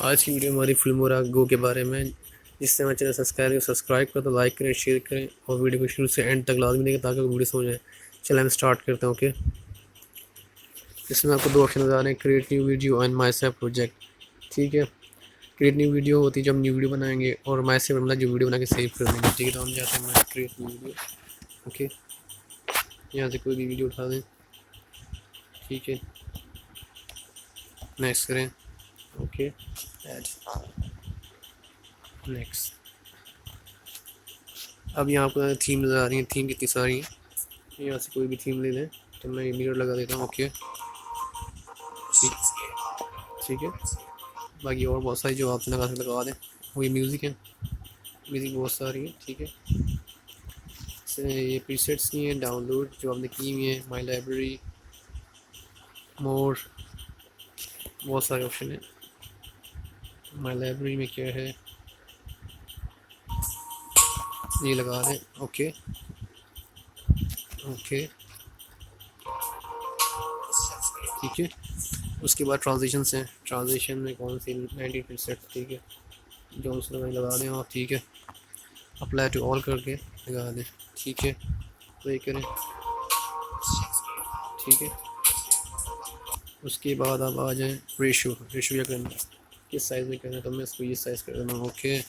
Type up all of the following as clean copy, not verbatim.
आज की वीडियो हमारी फिल्मोरा गो के बारे में, जिससे हमारे चैनल सब्सक्राइब करें तो लाइक करें, शेयर करें और वीडियो को शुरू से एंड तक लाजमी देखें ताकि वीडियो समझ आए। चलिए हम स्टार्ट करते हैं। ओके, इसमें आपको दो ऑप्शन नजर आ रहे हैं, create new video and my self project. ठीक है, क्रिएट न्यू वीडियो होती है जब हम न्यू वीडियो बनाएंगे, और माई सेल्फ मतलब जो वीडियो बना के सेव कर देंगे। ठीक है, तो हम जाते हैं क्रिएट न्यू वीडियो। ओके, यहाँ से कोई भी वीडियो उठा दें। ठीक है, नेक्स्ट करें। Okay, add, next. अब यहाँ पर थीम नज़र आ रही है, थीम कितनी सारी हैं। यहाँ से कोई भी थीम ले लें, तो मैं मिरर लगा देता हूँ। ओके, ठीक है। बाकी और बहुत सारी जो आप लगा दें। वही म्यूज़िक है, म्यूज़िक बहुत सारी है। ठीक है, ये प्रीसेट्स नहीं है, डाउनलोड जो आपने की हुई है, माई लाइब्रेरी, मोर, बहुत सारे ऑप्शन है। माई लाइब्रेरी में क्या है, ये लगा दें। ओके ओके, ठीक है। उसके बाद ट्रांजिशंस हैं, ट्रांजिशन में कौन सी 90%। ठीक है, जो उसमें लगा दें आप। ठीक है, अप्लाई टू ऑल करके लगा दें। ठीक है, प्ले करें। ठीक है, उसके बाद आप आ जाएँ रेशो क्या करना है, किस साइज़ में करना है, तो मैं इसको ये साइज़ कर देना। ओके,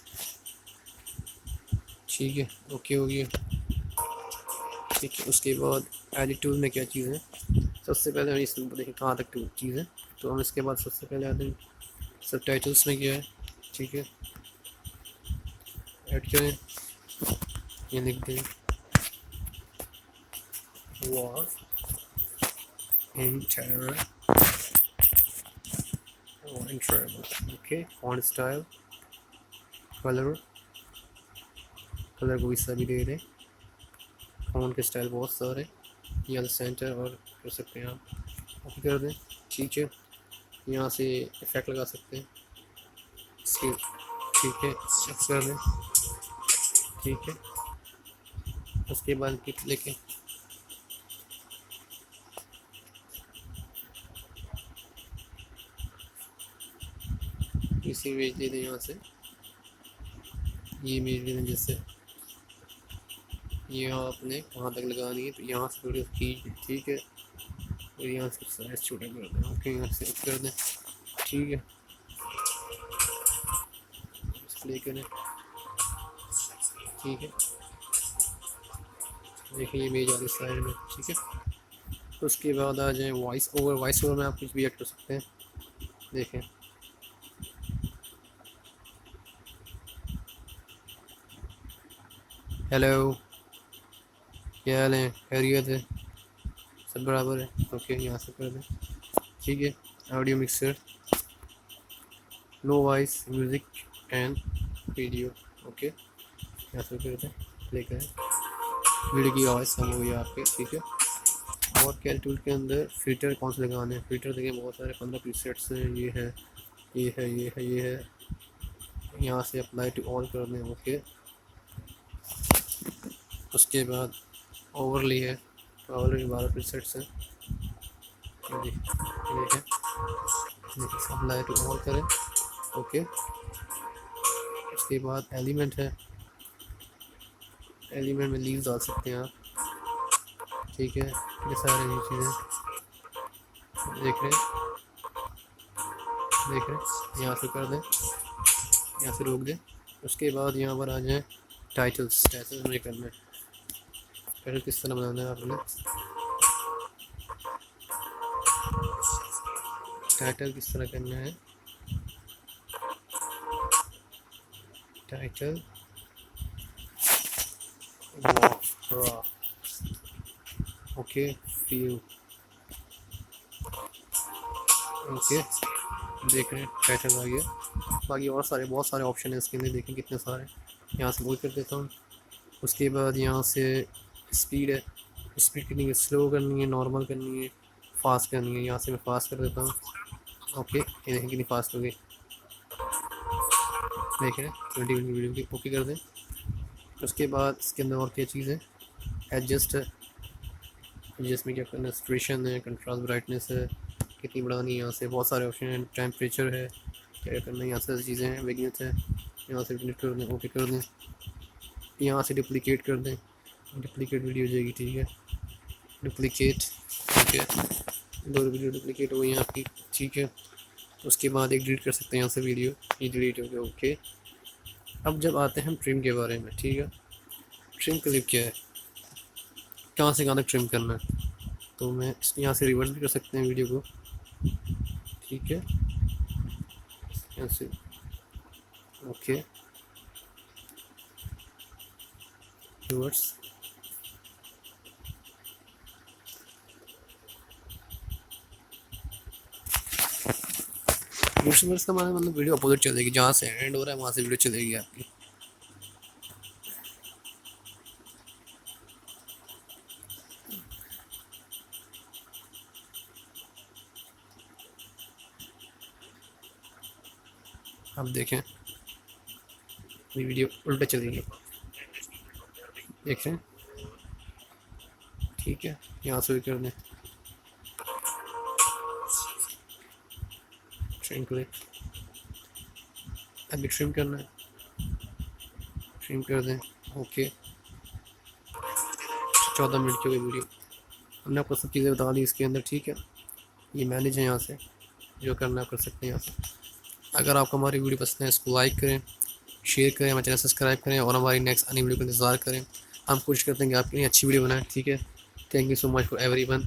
ठीक है, ओके हो गया। ठीक है, उसके बाद एडिट टूल में क्या चीज़ है, सबसे पहले हम इसमें देखें कहाँ तक चीज़ है। तो हम इसके बाद सबसे पहले आते हैं सबटाइटल्स में क्या है। ठीक है, ऐड करें, ये लिख दें वॉर इन टेरर और इन travel. Okay, font style, colour को भी सभी दे दें। फॉन्ट के स्टाइल बहुत सारे, यहाँ से सेंटर और कर सकते हैं आप। ओके कर दें। ठीक है, यहाँ से इफेक्ट लगा सकते हैं इसके। ठीक है, कर दें। ठीक है, उसके बाद किट लेके इसी इमेज दे दें, यहाँ से ये इमेज दे दें, जैसे ये आपने कहाँ तक लगानी है, तो यहाँ से थोड़ी खींच। ठीक है, और यहाँ से साइज छोटा कर दें। ओके, यहाँ से कर दें। ठीक है, प्ले करें। ठीक है, देखिए ये इमेज आ गई साइड में। ठीक है, तो उसके बाद आ जाए वॉइस ओवर में आप कुछ भी ऐड कर सकते हैं। देखें, हेलो, क्या हाल है, खैरियत है, सब बराबर है। ओके, यहाँ से कर दें। ठीक है, audio mixer, no voice music and video. Okay, यहाँ से कर दें, प्ले करें। वीडियो की आवाज़ कम हो गई आपके। ठीक है, और कैल टूल के अंदर फ़िल्टर कौन से लगाने हैं, फ़िल्टर देखिए बहुत सारे 15 प्रीसेट्स हैं। ये है, ये है, ये है, ये है। यहाँ से अप्लाई टू ऑल कर दें। ओके, उसके बाद ओवरली है, ओवरली 12 प्रीसेट्स हैं। देखें, अप्लाई टू ऑल करें। ओके, उसके बाद एलिमेंट है, एलिमेंट में लीव्स डाल सकते हैं आप। ठीक है, ये सारी ये चीज़ें देख रहे यहाँ से कर दें, यहाँ से रोक दें। उसके बाद यहाँ पर आ जाए टाइटल्स में करना है। टाइटल किस तरह बनाना है आपने, टाइटल किस तरह करना है, टाइटल ओके, व्यू। ओके, देख रहे हैं टाइटल आ गया। बाकी और सारे बहुत सारे ऑप्शन है इसके अंदर, देखें कितने सारे। यहाँ से वही कर देता हूँ। उसके बाद यहाँ से स्पीड है, स्पीड कितनी है, स्लो करनी है, नॉर्मल करनी है, फास्ट करनी है। यहाँ से मैं फास्ट कर देता हूँ। ओके, ये देखें कितनी फास्ट हो गई, देख रहे हैं 20 वीडियो की। ओके कर दें। उसके बाद इसके अंदर और क्या चीज़ है, एडजस्ट है, एडजस्ट में क्या करना है, सैचुरेशन है, कंट्रास्ट, ब्राइटनेस है, कितनी बढ़ानी है। यहाँ से बहुत सारे ऑप्शन हैं, टेम्परेचर है, क्या करना है, यहाँ से चीज़ें हैं वेगनेस है, यहाँ से डिलीट कर दें, ओके कर दें, यहाँ से डुप्लीकेट कर दें, डुप्लीकेट वीडियो हो जाएगी, ठीक है, डुप्लीकेट, ठीक है, 2 वीडियो डुप्लीकेट हो गई हैं आपकी, ठीक है। उसके बाद एक डिलीट कर सकते हैं यहाँ से वीडियो, ये डिलीट हो गया, ओके। अब जब आते हैं हम ट्रिम के बारे में, ठीक है, ट्रिम क्लिप क्या है, कहाँ से कहाँ तक ट्रिम करना है, तो मैं यहाँ से रिवर्स भी कर सकते हैं वीडियो को, ठीक है, यहाँ से ओके, रिवर्स, रिवर्स का मतलब वीडियो अपोजिट चलेगी, जहाँ से एंड हो रहा है वहाँ से वीडियो चलेगी आपकी। आप देखें ये वीडियो उल्टे चलेगी, देख रहे हैं, ठीक है, यहाँ से भी कर दें ट्रिम क्लिप, अभी ट्रिम करना है, ट्रिम कर दें, ओके। 14 मिनट की हो गई वीडियो, हमने आपको सब चीज़ें बता दी इसके अंदर, ठीक है। ये मैनेज है, यहाँ से जो करना है कर सकते हैं यहाँ से। अगर आपको हमारी वीडियो पसंद है इसको लाइक करें, शेयर करें, हमारे चैनल सब्सक्राइब करें और हमारी नेक्स्ट आने वीडियो का इंतज़ार करें। हम कोशिश करते हैं कि आपके लिए अच्छी वीडियो बनाएं, ठीक है। Thank you so much for everyone.